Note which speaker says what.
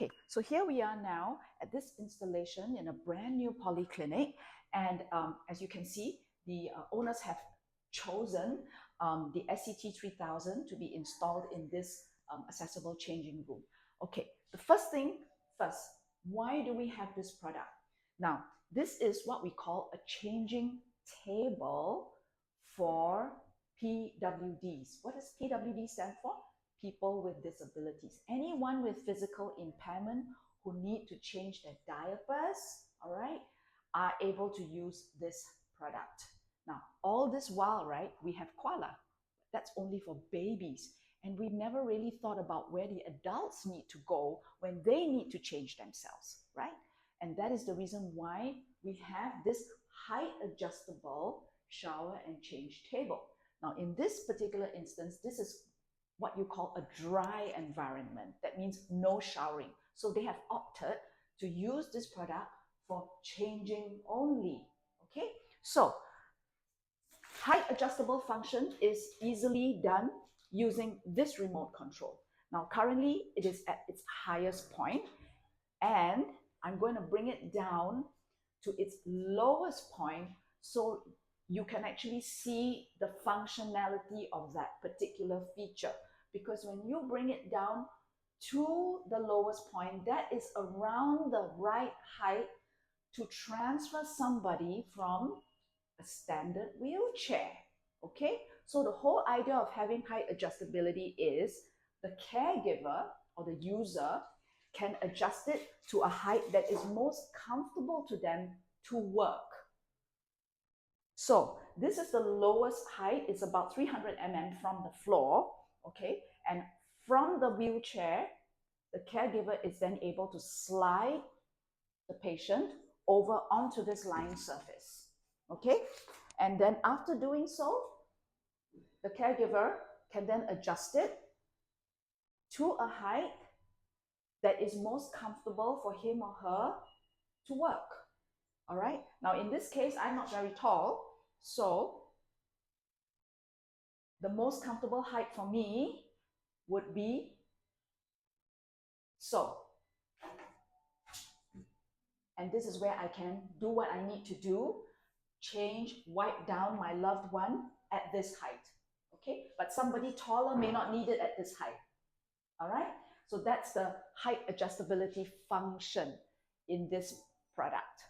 Speaker 1: Okay, so here we are now at this installation in a brand new polyclinic, and as you can see, the owners have chosen the SCT3000 to be installed in this accessible changing room. Okay, the first thing first, why do we have this product? Now, this is what we call a changing table for PWDs. What does PWD stand for? People with disabilities. Anyone with physical impairment who need to change their diapers, all right, are able to use this product. Now, all this while, right, we have koala. That's only for babies. And we've never really thought about where the adults need to go when they need to change themselves, right? And that is the reason why we have this height adjustable shower and change table. Now, in this particular instance, this is what you call a dry environment. That means no showering. So they have opted to use this product for changing only. Okay, so height adjustable function is easily done using this remote control. Now, currently it is at its highest point, and I'm going to bring it down to its lowest point so you can actually see the functionality of that particular feature. Because when you bring it down to the lowest point, that is around the right height to transfer somebody from a standard wheelchair. Okay, so the whole idea of having height adjustability is the caregiver or the user can adjust it to a height that is most comfortable to them to work. So this is the lowest height. It's about 300 mm from the floor, okay? And from the wheelchair, the caregiver is then able to slide the patient over onto this lying surface, okay? And then after doing so, the caregiver can then adjust it to a height that is most comfortable for him or her to work. All right, now in this case, I'm not very tall, so the most comfortable height for me would be so. And this is where I can do what I need to do, change, wipe down my loved one at this height, okay? But somebody taller may not need it at this height, all right? So that's the height adjustability function in this product.